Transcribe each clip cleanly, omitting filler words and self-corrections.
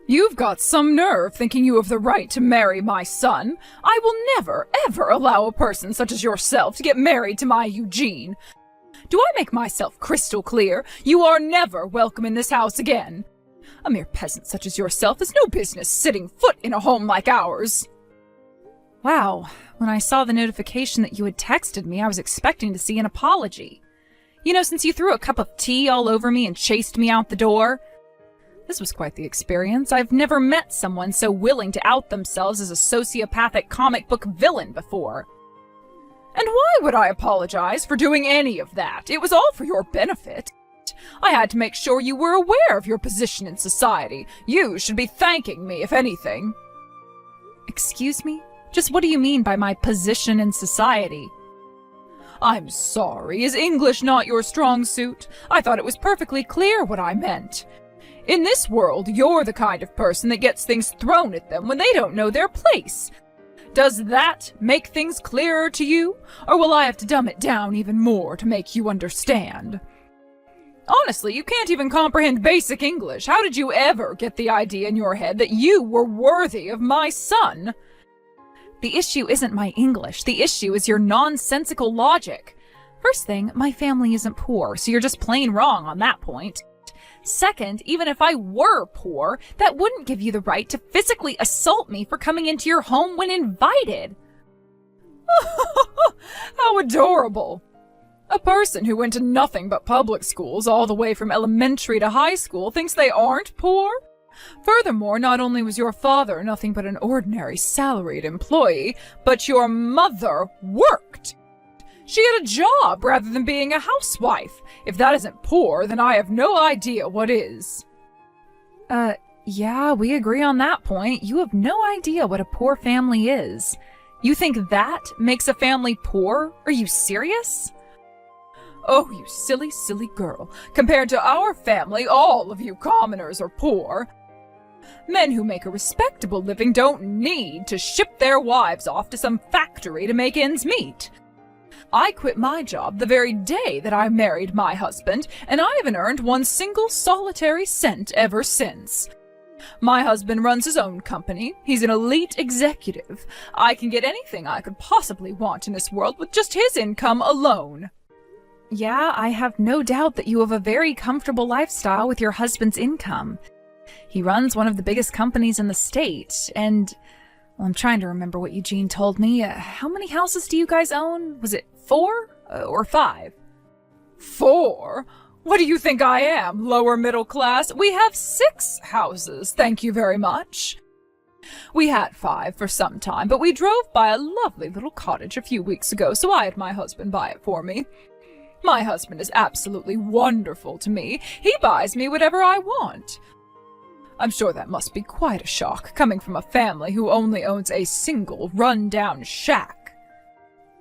You've got some nerve thinking you have the right to marry my son. I will never, ever allow a person such as yourself to get married to my Eugene. Do I make myself crystal clear? You are never welcome in this house again. A mere peasant such as yourself has no business setting foot in a home like ours. Wow, when I saw the notification that you had texted me, I was expecting to see an apology. You know, since you threw a cup of tea all over me and chased me out the door. This was quite the experience. I've never met someone so willing to out themselves as a sociopathic comic book villain before. And why would I apologize for doing any of that? It was all for your benefit. I had to make sure you were aware of your position in society. You should be thanking me, if anything. Excuse me? Just what do you mean by my position in society? I'm sorry. Is English not your strong suit? I thought it was perfectly clear what I meant. In this world, you're the kind of person that gets things thrown at them when they don't know their place. Does that make things clearer to you? Or will I have to dumb it down even more to make you understand? Honestly, you can't even comprehend basic English. How did you ever get the idea in your head that you were worthy of my son? The issue isn't my English. The issue is your nonsensical logic. First thing, my family isn't poor, so you're just plain wrong on that point. Second, even if I were poor, that wouldn't give you the right to physically assault me for coming into your home when invited. How adorable! A person who went to nothing but public schools all the way from elementary to high school thinks they aren't poor? Furthermore, not only was your father nothing but an ordinary salaried employee, but your mother worked. She had a job rather than being a housewife. If that isn't poor, then I have no idea what is. Yeah, we agree on that point. You have no idea what a poor family is. You think that makes a family poor? Are you serious? Oh, you silly, silly girl. Compared to our family, all of you commoners are poor. Men who make a respectable living don't need to ship their wives off to some factory to make ends meet. I quit my job the very day that I married my husband, and I haven't earned one single solitary cent ever since. My husband runs his own company. He's an elite executive. I can get anything I could possibly want in this world with just his income alone. Yeah, I have no doubt that you have a very comfortable lifestyle with your husband's income. He runs one of the biggest companies in the state, and well, I'm trying to remember what Eugene told me. How many houses do you guys own? Was it 4 or 5? 4? What do you think I am, lower middle class? We have 6 houses, thank you very much. We had 5 for some time, but we drove by a lovely little cottage a few weeks ago, so I had my husband buy it for me. My husband is absolutely wonderful to me. He buys me whatever I want. I'm sure that must be quite a shock, coming from a family who only owns a single run-down shack.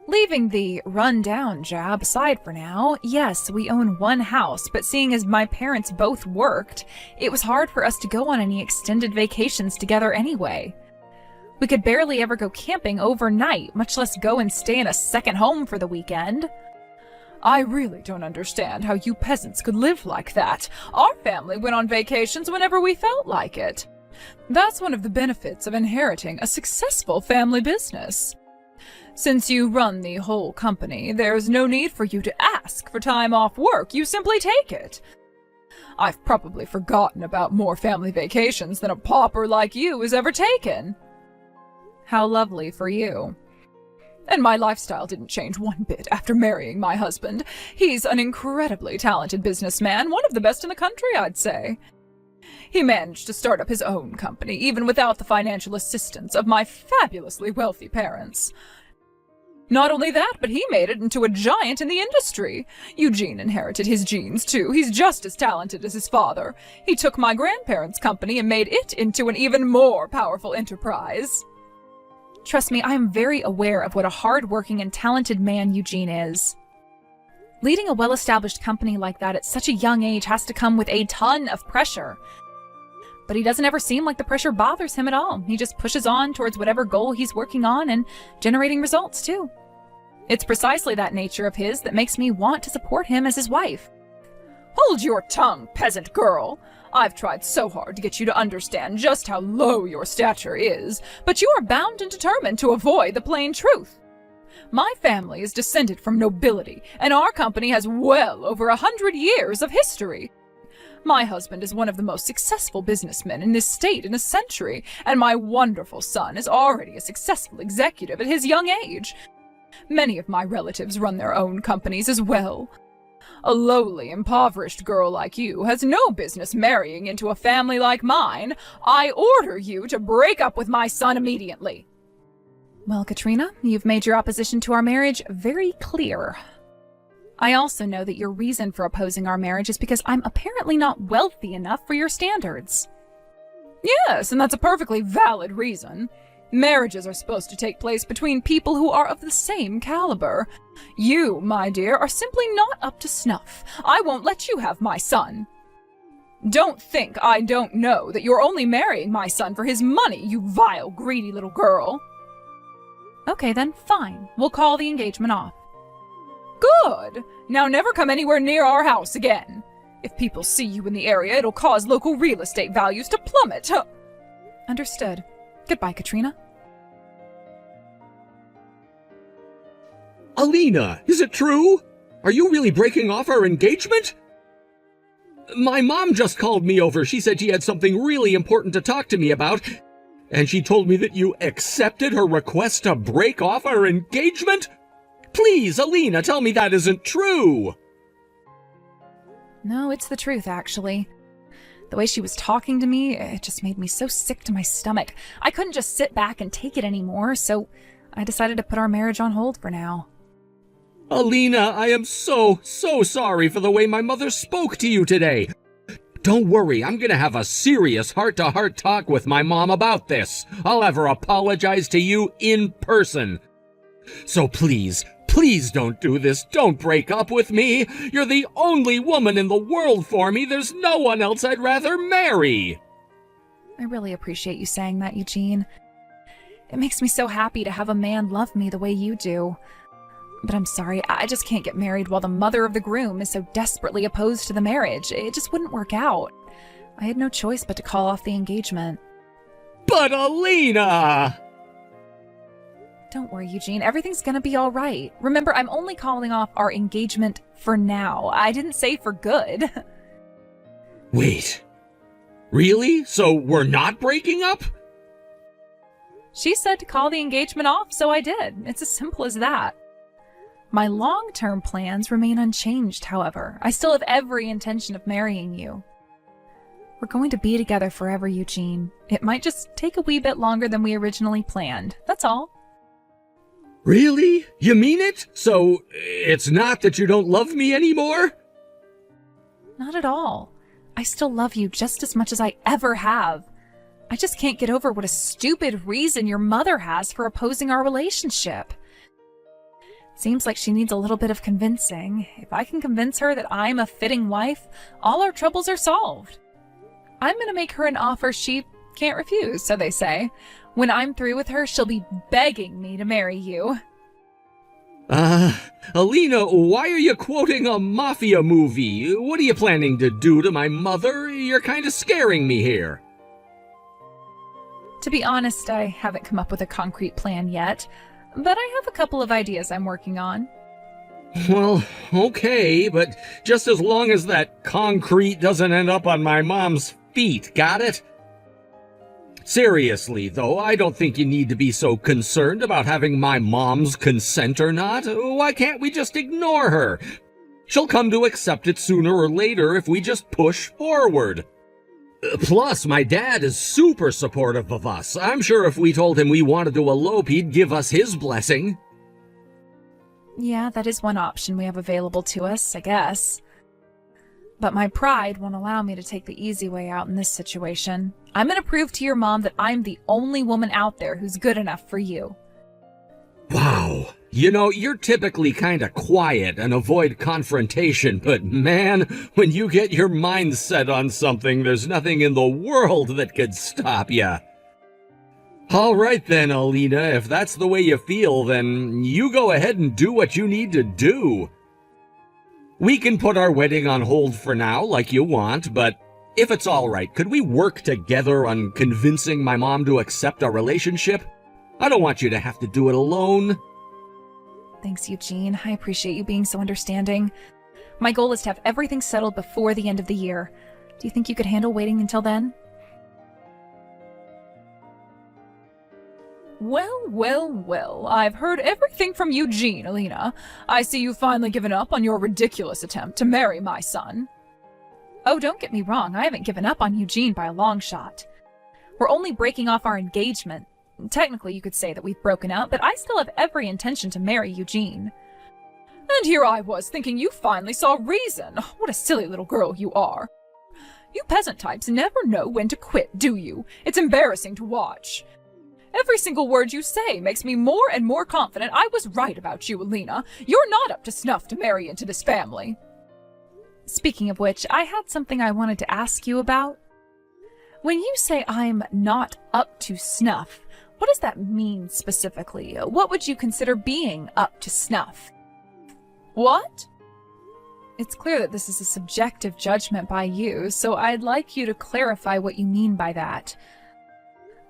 Leaving the run-down jab aside for now, yes, we own one house, but seeing as my parents both worked, it was hard for us to go on any extended vacations together anyway. We could barely ever go camping overnight, much less go and stay in a second home for the weekend. I really don't understand how you peasants could live like that. Our family went on vacations whenever we felt like it. That's one of the benefits of inheriting a successful family business. Since you run the whole company, there's no need for you to ask for time off work. You simply take it. I've probably forgotten about more family vacations than a pauper like you has ever taken. How lovely for you. And my lifestyle didn't change one bit after marrying my husband. He's an incredibly talented businessman, one of the best in the country, I'd say. He managed to start up his own company, even without the financial assistance of my fabulously wealthy parents. Not only that, but he made it into a giant in the industry. Eugene inherited his genes, too. He's just as talented as his father. He took my grandparents' company and made it into an even more powerful enterprise. Trust me, I am very aware of what a hard-working and talented man Eugene is. Leading a well-established company like that at such a young age has to come with a ton of pressure. But he doesn't ever seem like the pressure bothers him at all. He just pushes on towards whatever goal he's working on and generating results, too. It's precisely that nature of his that makes me want to support him as his wife. Hold your tongue, peasant girl. I've tried so hard to get you to understand just how low your stature is, but you are bound and determined to avoid the plain truth. My family is descended from nobility, and our company has well over 100 years of history. My husband is one of the most successful businessmen in this state in a century, and my wonderful son is already a successful executive at his young age. Many of my relatives run their own companies as well. A lowly, impoverished girl like you has no business marrying into a family like mine. I order you to break up with my son immediately. Well, Katrina, you've made your opposition to our marriage very clear. I also know that your reason for opposing our marriage is because I'm apparently not wealthy enough for your standards. Yes, and that's a perfectly valid reason. Marriages are supposed to take place between people who are of the same caliber. You, my dear, are simply not up to snuff. I won't let you have my son. Don't think I don't know that you're only marrying my son for his money, you vile, greedy little girl. Okay then, fine. We'll call the engagement off. Good! Now never come anywhere near our house again. If people see you in the area, it'll cause local real estate values to plummet. Understood. Goodbye, Katrina. Alina, is it true? Are you really breaking off our engagement? My mom just called me over. She said she had something really important to talk to me about, and she told me that you accepted her request to break off our engagement? Please, Alina, tell me that isn't true. No, it's the truth, actually. The way she was talking to me, it just made me so sick to my stomach. I couldn't just sit back and take it anymore, so I decided to put our marriage on hold for now. Alina, I am so sorry for the way my mother spoke to you today. Don't worry, I'm gonna have a serious heart-to-heart talk with my mom about this. I'll have her apologize to you in person. So please don't do this. Don't break up with me. You're the only woman in the world for me. There's no one else I'd rather marry. I really appreciate you saying that, Eugene. It makes me so happy to have a man love me the way you do. But I'm sorry, I just can't get married while the mother of the groom is so desperately opposed to the marriage. It just wouldn't work out. I had no choice but to call off the engagement. But Alina! Don't worry, Eugene. Everything's gonna be all right. Remember, I'm only calling off our engagement for now. I didn't say for good. Wait. Really? So we're not breaking up? She said to call the engagement off, so I did. It's as simple as that. My long-term plans remain unchanged, however. I still have every intention of marrying you. We're going to be together forever, Eugene. It might just take a wee bit longer than we originally planned. That's all. Really? You mean it? So it's not that you don't love me anymore? Not at all. I still love you just as much as I ever have. I just can't get over what a stupid reason your mother has for opposing our relationship. Seems like she needs a little bit of convincing. If I can convince her that I'm a fitting wife, all our troubles are solved. I'm gonna make her an offer she can't refuse, so they say. When I'm through with her, she'll be begging me to marry you. Alina, why are you quoting a mafia movie? What are you planning to do to my mother? You're kind of scaring me here. To be honest, I haven't come up with a concrete plan yet, but I have a couple of ideas I'm working on. Well, okay, but just as long as that concrete doesn't end up on my mom's feet, got it? Seriously, though, I don't think you need to be so concerned about having my mom's consent or not. Why can't we just ignore her? She'll come to accept it sooner or later if we just push forward. Plus, my dad is super supportive of us. I'm sure if we told him we wanted to elope, he'd give us his blessing. Yeah, that is one option we have available to us, I guess. But my pride won't allow me to take the easy way out in this situation. I'm gonna prove to your mom that I'm the only woman out there who's good enough for you. Wow. You know, you're typically kind of quiet and avoid confrontation, but man, when you get your mind set on something, there's nothing in the world that could stop you. All right then, Alina, if that's the way you feel, then you go ahead and do what you need to do. We can put our wedding on hold for now, like you want, but if it's all right, could we work together on convincing my mom to accept our relationship? I don't want you to have to do it alone. Thanks, Eugene. I appreciate you being so understanding. My goal is to have everything settled before the end of the year. Do you think you could handle waiting until then? Well, I've heard everything from Eugene, Alina. I see you've finally given up on your ridiculous attempt to marry my son. Oh, don't get me wrong, I haven't given up on Eugene by a long shot. We're only breaking off our engagement. Technically, you could say that we've broken up, but I still have every intention to marry Eugene. And here I was thinking you finally saw reason. What a silly little girl you are. You peasant types never know when to quit, do you? It's embarrassing to watch. Every single word you say makes me more and more confident I was right about you, Alina. You're not up to snuff to marry into this family. Speaking of which, I had something I wanted to ask you about. When you say I'm not up to snuff, what does that mean specifically? What would you consider being up to snuff? What? It's clear that this is a subjective judgment by you, so I'd like you to clarify what you mean by that.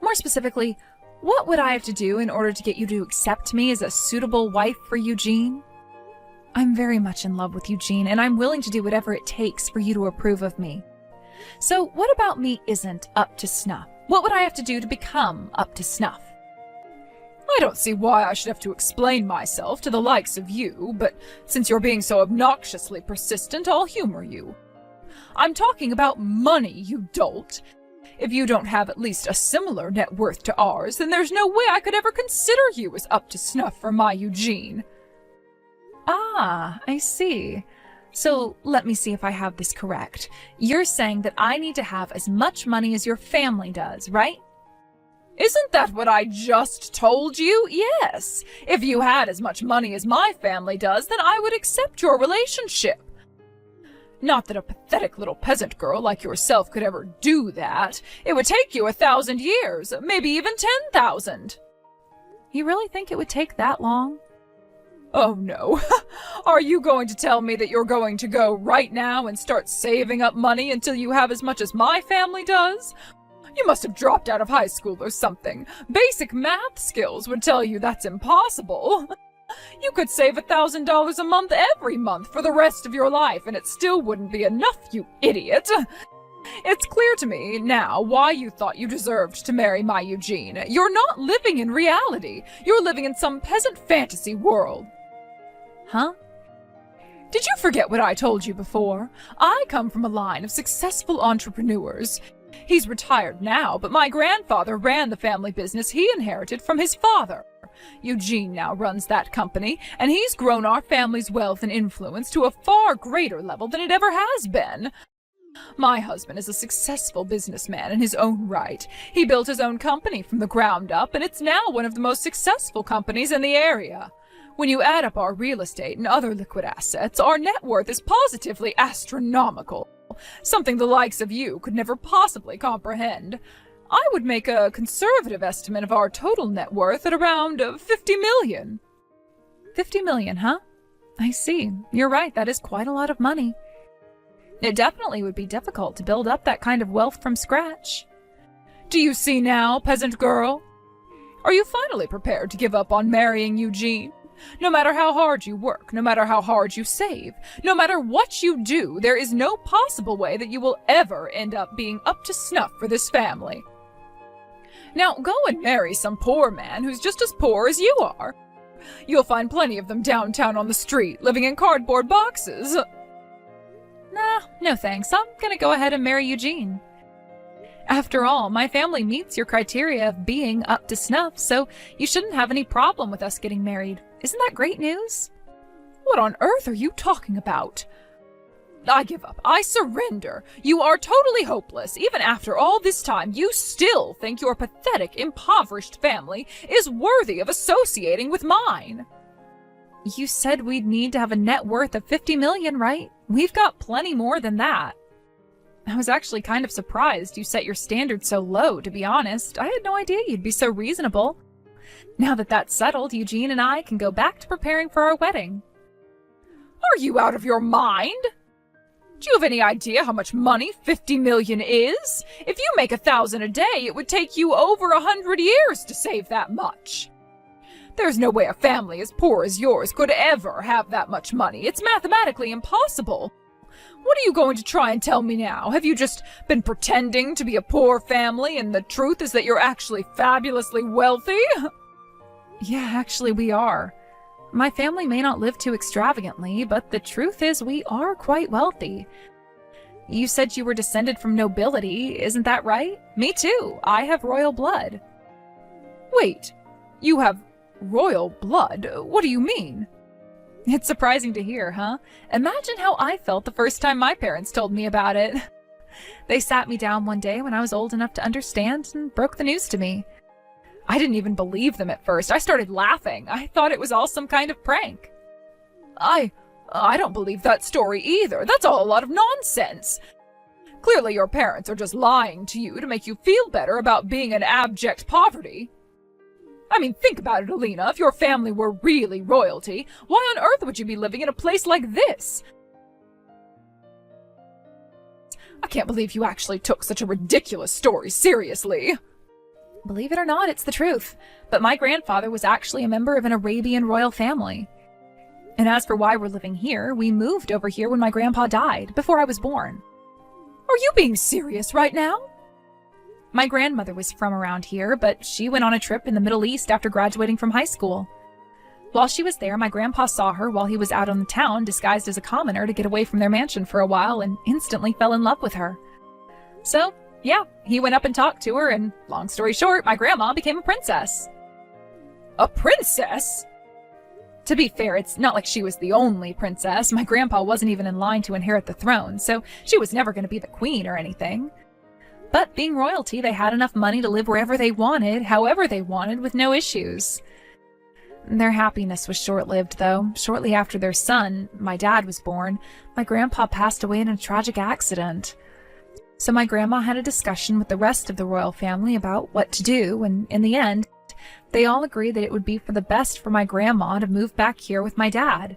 More specifically, what would I have to do in order to get you to accept me as a suitable wife for Eugene? I'm very much in love with Eugene, and I'm willing to do whatever it takes for you to approve of me. So what about me isn't up to snuff? What would I have to do to become up to snuff? I don't see why I should have to explain myself to the likes of you, but since you're being so obnoxiously persistent, I'll humor you. I'm talking about money, you dolt. If you don't have at least a similar net worth to ours, then there's no way I could ever consider you as up to snuff for my Eugene. Ah, I see. So let me see if I have this correct. You're saying that I need to have as much money as your family does, right? Isn't that what I just told you? Yes. If you had as much money as my family does, then I would accept your relationship. Not that a pathetic little peasant girl like yourself could ever do that. It would take you 1,000 years, maybe even 10,000. You really think it would take that long? Oh no. Are you going to tell me that you're going to go right now and start saving up money until you have as much as my family does? You must have dropped out of high school or something. Basic math skills would tell you that's impossible. You could save $1,000 a month every month for the rest of your life, and it still wouldn't be enough, you idiot. It's clear to me now why you thought you deserved to marry my Eugene. You're not living in reality. You're living in some peasant fantasy world. Huh? Did you forget what I told you before? I come from a line of successful entrepreneurs. He's retired now, but my grandfather ran the family business he inherited from his father. Eugene now runs that company, and he's grown our family's wealth and influence to a far greater level than it ever has been. My husband is a successful businessman in his own right. He built his own company from the ground up, and it's now one of the most successful companies in the area. When you add up our real estate and other liquid assets, our net worth is positively astronomical, something the likes of you could never possibly comprehend. I would make a conservative estimate of our total net worth at around 50 million. 50 million, huh? I see. You're right, that is quite a lot of money. It definitely would be difficult to build up that kind of wealth from scratch. Do you see now, peasant girl? Are you finally prepared to give up on marrying Eugene? No matter how hard you work, no matter how hard you save, no matter what you do, there is no possible way that you will ever end up being up to snuff for this family. Now go and marry some poor man who's just as poor as you are. You'll find plenty of them downtown on the street, living in cardboard boxes. Nah, no thanks. I'm gonna go ahead and marry Eugene. After all, my family meets your criteria of being up to snuff, so you shouldn't have any problem with us getting married. Isn't that great news? What on earth are you talking about? I give up. I surrender. You are totally hopeless. Even after all this time, you still think your pathetic, impoverished family is worthy of associating with mine. You said we'd need to have a net worth of 50 million, right? We've got plenty more than that. I was actually kind of surprised you set your standards so low, to be honest. I had no idea you'd be so reasonable. Now that that's settled, Eugene and I can go back to preparing for our wedding. Are you out of your mind? Do you have any idea how much money 50 million is? If you make 1,000 a day, it would take you over 100 years to save that much. There's no way a family as poor as yours could ever have that much money. It's mathematically impossible. What are you going to try and tell me now? Have you just been pretending to be a poor family and the truth is that you're actually fabulously wealthy? Yeah, actually we are. My family may not live too extravagantly, but the truth is we are quite wealthy. You said you were descended from nobility, isn't that right? Me too. I have royal blood. Wait, you have royal blood? What do you mean? It's surprising to hear, huh? Imagine how I felt the first time my parents told me about it. They sat me down one day when I was old enough to understand and broke the news to me. I didn't even believe them at first. I started laughing. I thought it was all some kind of prank. I don't believe that story either. That's all a lot of nonsense. Clearly your parents are just lying to you to make you feel better about being in abject poverty. I mean, think about it, Alina. If your family were really royalty, why on earth would you be living in a place like this? I can't believe you actually took such a ridiculous story seriously. Believe it or not, it's the truth. But my grandfather was actually a member of an Arabian royal family. And as for why we're living here, we moved over here when my grandpa died, before I was born. Are you being serious right now? My grandmother was from around here, but she went on a trip in the Middle East after graduating from high school. While she was there, my grandpa saw her while he was out on the town disguised as a commoner to get away from their mansion for a while and instantly fell in love with her. So, yeah, he went up and talked to her, and long story short, my grandma became a princess. A princess? To be fair, it's not like she was the only princess. My grandpa wasn't even in line to inherit the throne, so she was never going to be the queen or anything. But being royalty, they had enough money to live wherever they wanted, however they wanted, with no issues. Their happiness was short-lived, though. Shortly after their son, my dad, was born, my grandpa passed away in a tragic accident. So my grandma had a discussion with the rest of the royal family about what to do, and in the end, they all agreed that it would be for the best for my grandma to move back here with my dad.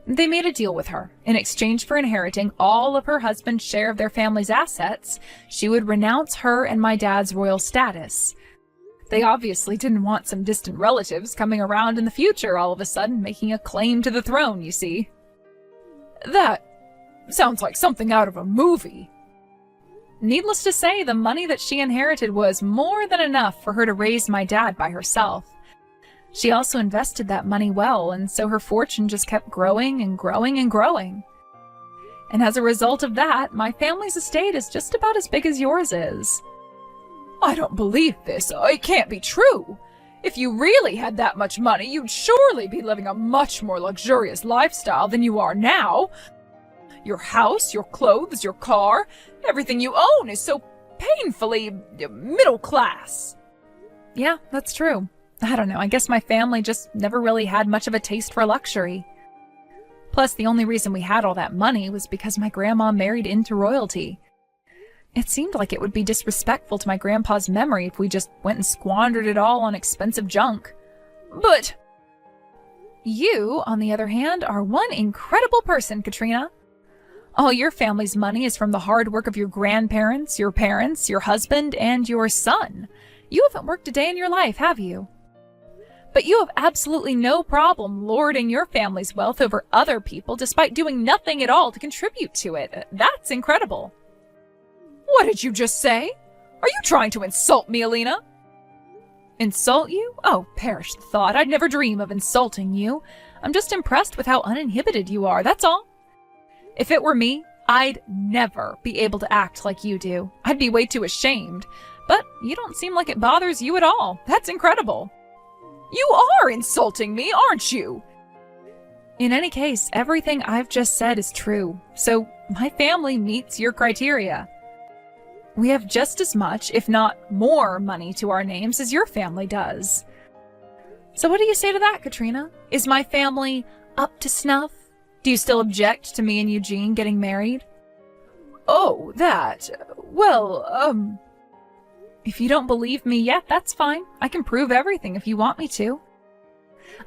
They made a deal with her. In exchange for inheriting all of her husband's share of their family's assets, she would renounce her and my dad's royal status. They obviously didn't want some distant relatives coming around in the future all of a sudden making a claim to the throne, you see. That sounds like something out of a movie. Needless to say, the money that she inherited was more than enough for her to raise my dad by herself. She also invested that money well, and so her fortune just kept growing and growing and growing. And as a result of that, my family's estate is just about as big as yours is. I don't believe this. It can't be true. If you really had that much money, you'd surely be living a much more luxurious lifestyle than you are now. Your house, your clothes, your car, everything you own is so painfully middle class. Yeah, that's true. I don't know, I guess my family just never really had much of a taste for luxury. Plus, the only reason we had all that money was because my grandma married into royalty. It seemed like it would be disrespectful to my grandpa's memory if we just went and squandered it all on expensive junk. But you, on the other hand, are one incredible person, Katrina. All your family's money is from the hard work of your grandparents, your parents, your husband, and your son. You haven't worked a day in your life, have you? But you have absolutely no problem lording your family's wealth over other people despite doing nothing at all to contribute to it. That's incredible. What did you just say? Are you trying to insult me, Alina? Insult you? Oh, perish the thought. I'd never dream of insulting you. I'm just impressed with how uninhibited you are, that's all. If it were me, I'd never be able to act like you do. I'd be way too ashamed. But you don't seem like it bothers you at all. That's incredible. You are insulting me, aren't you? In any case, everything I've just said is true. So my family meets your criteria. We have just as much, if not more, money to our names as your family does. So what do you say to that, Katrina? Is my family up to snuff? Do you still object to me and Eugene getting married? Oh, that. Well, If you don't believe me yet, that's fine. I can prove everything if you want me to.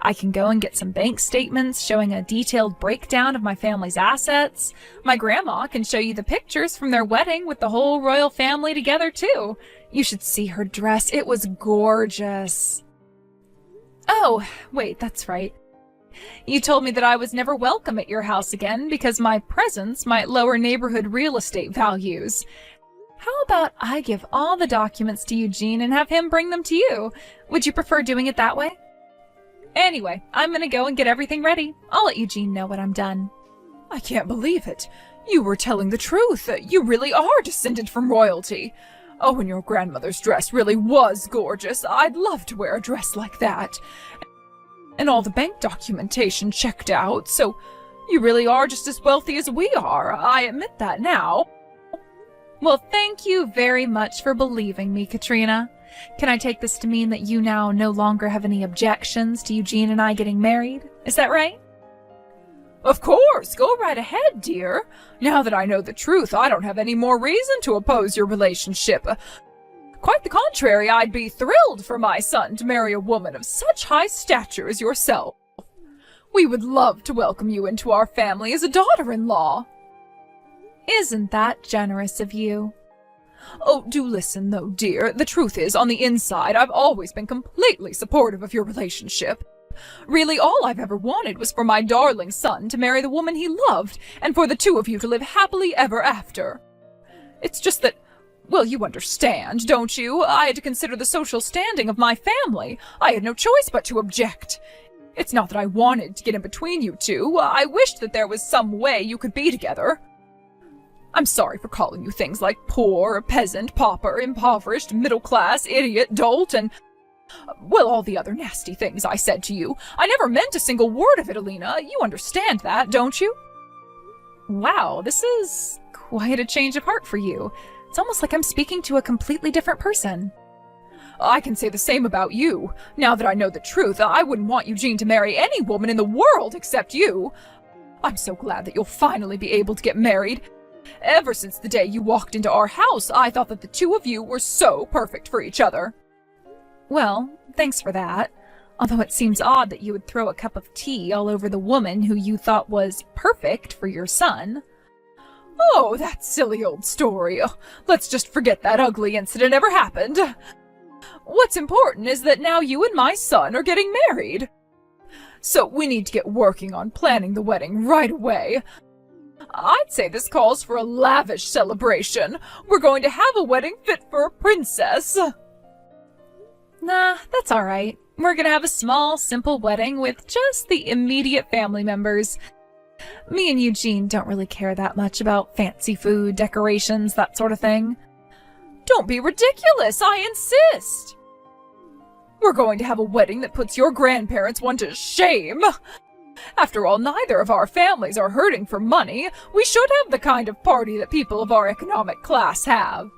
I can go and get some bank statements showing a detailed breakdown of my family's assets. My grandma can show you the pictures from their wedding with the whole royal family together, too. You should see her dress. It was gorgeous. Oh, wait, that's right. You told me that I was never welcome at your house again because my presence might lower neighborhood real estate values. How about I give all the documents to Eugene and have him bring them to you? Would you prefer doing it that way? Anyway, I'm gonna go and get everything ready. I'll let Eugene know when I'm done. I can't believe it. You were telling the truth. You really are descended from royalty. Oh, and your grandmother's dress really was gorgeous. I'd love to wear a dress like that. And all the bank documentation checked out, so you really are just as wealthy as we are. I admit that now. Well, thank you very much for believing me, Katrina. Can I take this to mean that you now no longer have any objections to Eugene and I getting married? Is that right? Of course, go right ahead, dear. Now that I know the truth, I don't have any more reason to oppose your relationship. Quite the contrary, I'd be thrilled for my son to marry a woman of such high stature as yourself. We would love to welcome you into our family as a daughter-in-law. Isn't that generous of you? Oh, do listen, though, dear. The truth is, on the inside, I've always been completely supportive of your relationship. Really, all I've ever wanted was for my darling son to marry the woman he loved, and for the two of you to live happily ever after. It's just that, well, you understand, don't you? I had to consider the social standing of my family. I had no choice but to object. It's not that I wanted to get in between you two. I wished that there was some way you could be together. I'm sorry for calling you things like poor, peasant, pauper, impoverished, middle class, idiot, dolt, and, well, all the other nasty things I said to you. I never meant a single word of it, Alina. You understand that, don't you? Wow, this is quite a change of heart for you. It's almost like I'm speaking to a completely different person. I can say the same about you. Now that I know the truth, I wouldn't want Eugene to marry any woman in the world except you. I'm so glad that you'll finally be able to get married. Ever since the day you walked into our house, I thought that the two of you were so perfect for each other. Well, thanks for that. Although it seems odd that you would throw a cup of tea all over the woman who you thought was perfect for your son. Oh, that silly old story. Oh, let's just forget that ugly incident ever happened. What's important is that now you and my son are getting married. So we need to get working on planning the wedding right away. I'd say this calls for a lavish celebration. We're going to have a wedding fit for a princess. Nah, that's all right. We're gonna have a small, simple wedding with just the immediate family members. Me and Eugene don't really care that much about fancy food, decorations, that sort of thing. Don't be ridiculous, I insist. We're going to have a wedding that puts your grandparents one to shame. After all, neither of our families are hurting for money. We should have the kind of party that people of our economic class have.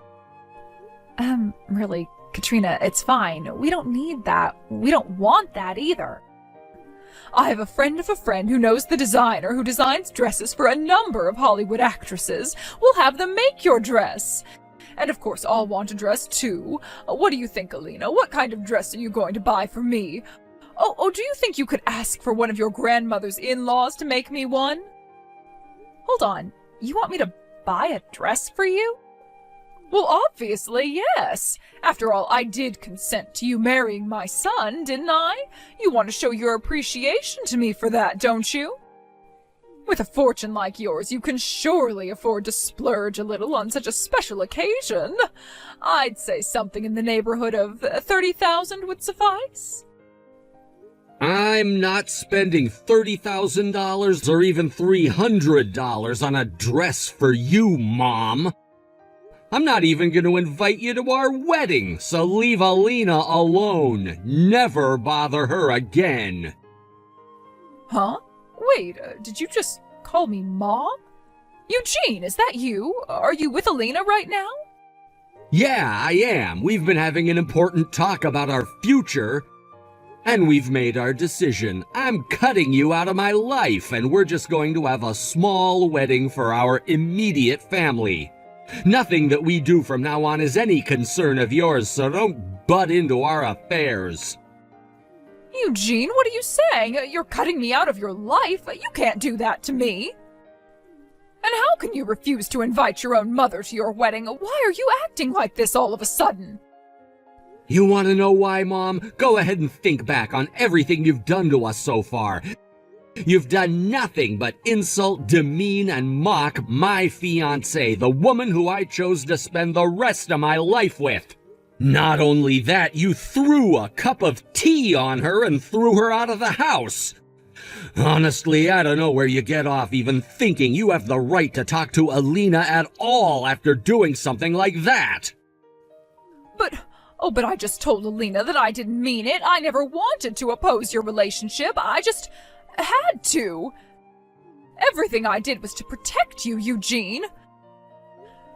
Really, Katrina, it's fine. We don't need that. We don't want that either. I have a friend of a friend who knows the designer who designs dresses for a number of Hollywood actresses. We'll have them make your dress. And of course, I'll want a dress too. What do you think, Alina? What kind of dress are you going to buy for me? Oh, do you think you could ask for one of your grandmother's in-laws to make me one? Hold on. You want me to buy a dress for you? Well, obviously, yes. After all, I did consent to you marrying my son, didn't I? You want to show your appreciation to me for that, don't you? With a fortune like yours, you can surely afford to splurge a little on such a special occasion. I'd say something in the neighborhood of 30,000 would suffice. I'm not spending $30,000 or even $300 on a dress for you, Mom. I'm not even going to invite you to our wedding, so leave Alina alone. Never bother her again. Huh? Wait, did you just call me Mom? Eugene, is that you? Are you with Alina right now? Yeah, I am. We've been having an important talk about our future. And we've made our decision. I'm cutting you out of my life, and we're just going to have a small wedding for our immediate family. Nothing that we do from now on is any concern of yours, so don't butt into our affairs. Eugene, what are you saying? You're cutting me out of your life. You can't do that to me. And how can you refuse to invite your own mother to your wedding? Why are you acting like this all of a sudden? You want to know why, Mom? Go ahead and think back on everything you've done to us so far. You've done nothing but insult, demean, and mock my fiancé, the woman who I chose to spend the rest of my life with. Not only that, you threw a cup of tea on her and threw her out of the house. Honestly, I don't know where you get off even thinking you have the right to talk to Alina at all after doing something like that. But I just told Alina that I didn't mean it. I never wanted to oppose your relationship. I just had to. Everything I did was to protect you, Eugene.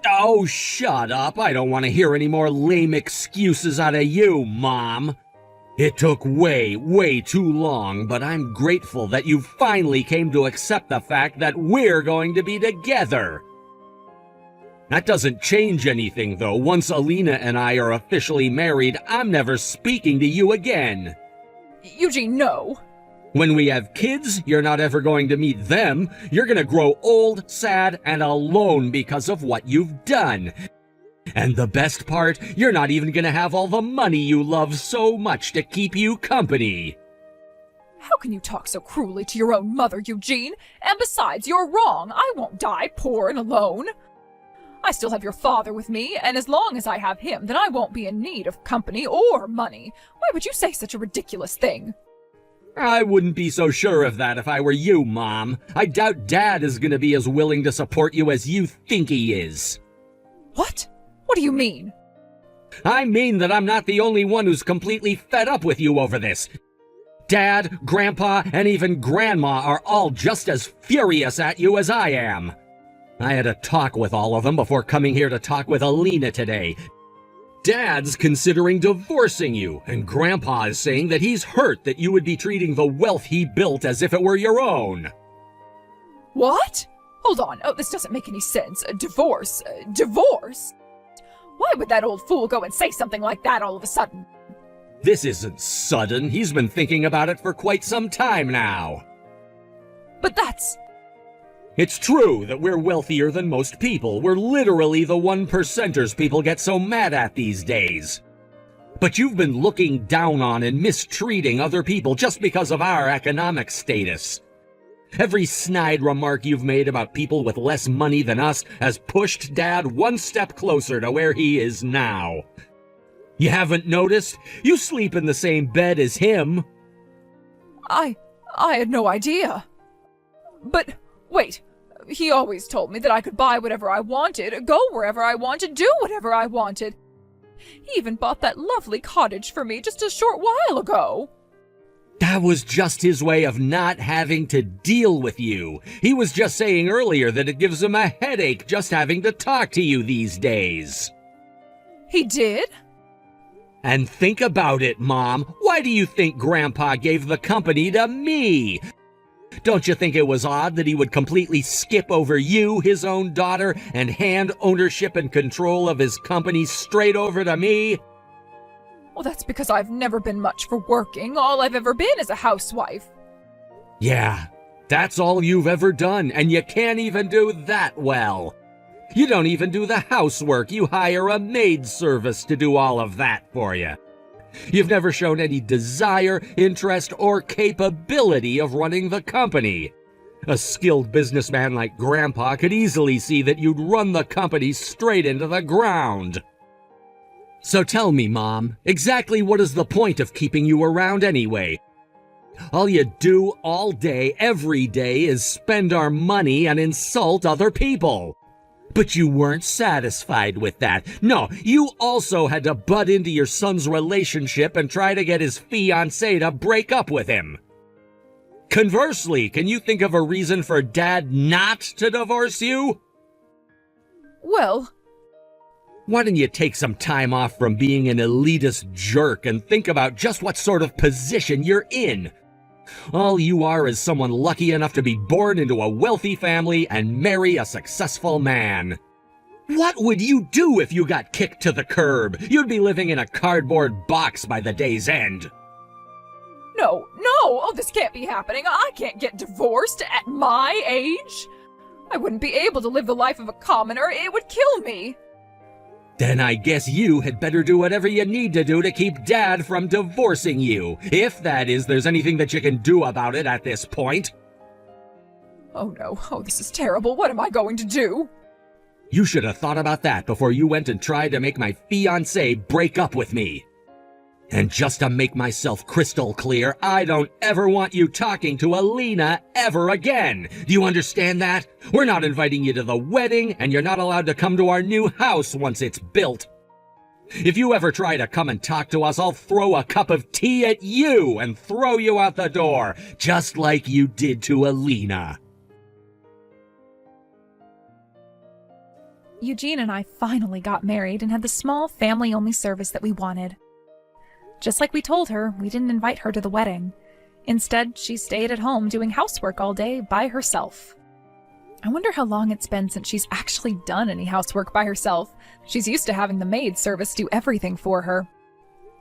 Oh, shut up. I don't want to hear any more lame excuses out of you, Mom. It took way too long, but I'm grateful that you finally came to accept the fact that we're going to be together. That doesn't change anything, though. Once Alina and I are officially married, I'm never speaking to you again. Eugene, no. When we have kids, you're not ever going to meet them. You're going to grow old, sad, and alone because of what you've done. And the best part, you're not even going to have all the money you love so much to keep you company. How can you talk so cruelly to your own mother, Eugene? And besides, you're wrong. I won't die poor and alone. I still have your father with me, and as long as I have him, then I won't be in need of company or money. Why would you say such a ridiculous thing? I wouldn't be so sure of that if I were you, Mom. I doubt Dad is going to be as willing to support you as you think he is. What? What do you mean? I mean that I'm not the only one who's completely fed up with you over this. Dad, Grandpa, and even Grandma are all just as furious at you as I am. I had a talk with all of them before coming here to talk with Alina today. Dad's considering divorcing you, and Grandpa is saying that he's hurt that you would be treating the wealth he built as if it were your own. What? Hold on. Oh, this doesn't make any sense. Divorce? Divorce? Why would that old fool go and say something like that all of a sudden? This isn't sudden. He's been thinking about it for quite some time now. But that's... It's true that we're wealthier than most people. We're literally the 1%ers people get so mad at these days. But you've been looking down on and mistreating other people just because of our economic status. Every snide remark you've made about people with less money than us has pushed Dad one step closer to where he is now. You haven't noticed? You sleep in the same bed as him. I had no idea. But... wait, he always told me that I could buy whatever I wanted, go wherever I wanted, do whatever I wanted. He even bought that lovely cottage for me just a short while ago. That was just his way of not having to deal with you. He was just saying earlier that it gives him a headache just having to talk to you these days. He did? And think about it, Mom. Why do you think Grandpa gave the company to me? Don't you think it was odd that he would completely skip over you, his own daughter, and hand ownership and control of his company straight over to me? Well, that's because I've never been much for working. All I've ever been is a housewife. Yeah, that's all you've ever done, and you can't even do that well. You don't even do the housework. You hire a maid service to do all of that for you. You've never shown any desire, interest, or capability of running the company. A skilled businessman like Grandpa could easily see that you'd run the company straight into the ground. So tell me, Mom, exactly what is the point of keeping you around anyway? All you do all day, every day, is spend our money and insult other people. But you weren't satisfied with that. No, you also had to butt into your son's relationship and try to get his fiancé to break up with him. Conversely, can you think of a reason for Dad not to divorce you? Well... Why don't you take some time off from being an elitist jerk and think about just what sort of position you're in? All you are is someone lucky enough to be born into a wealthy family and marry a successful man. What would you do if you got kicked to the curb? You'd be living in a cardboard box by the day's end. No, oh, this can't be happening. I can't get divorced at my age. I wouldn't be able to live the life of a commoner. It would kill me. Then I guess you had better do whatever you need to do to keep Dad from divorcing you, if that is there's anything that you can do about it at this point. Oh no, oh, this is terrible. What am I going to do? You should have thought about that before you went and tried to make my fiancé break up with me. And just to make myself crystal clear, I don't ever want you talking to Alina ever again. Do you understand that? We're not inviting you to the wedding, and you're not allowed to come to our new house once it's built. If you ever try to come and talk to us, I'll throw a cup of tea at you and throw you out the door, just like you did to Alina. Eugene and I finally got married and had the small family-only service that we wanted. Just like we told her, we didn't invite her to the wedding. Instead, she stayed at home doing housework all day by herself. I wonder how long it's been since she's actually done any housework by herself. She's used to having the maid service do everything for her.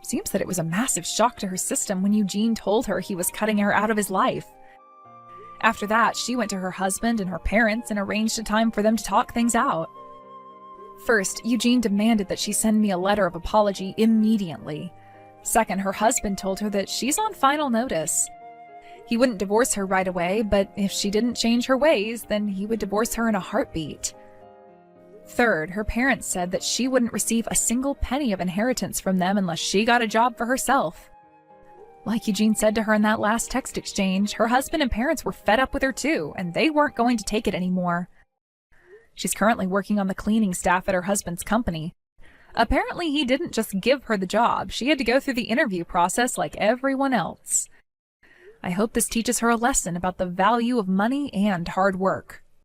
Seems that it was a massive shock to her system when Eugene told her he was cutting her out of his life. After that, she went to her husband and her parents and arranged a time for them to talk things out. First, Eugene demanded that she send me a letter of apology immediately. Second, her husband told her that she's on final notice. He wouldn't divorce her right away, but if she didn't change her ways, then he would divorce her in a heartbeat. Third, her parents said that she wouldn't receive a single penny of inheritance from them unless she got a job for herself. Like Eugene said to her in that last text exchange, her husband and parents were fed up with her too, and they weren't going to take it anymore. She's currently working on the cleaning staff at her husband's company. Apparently, he didn't just give her the job. She had to go through the interview process like everyone else. I hope this teaches her a lesson about the value of money and hard work.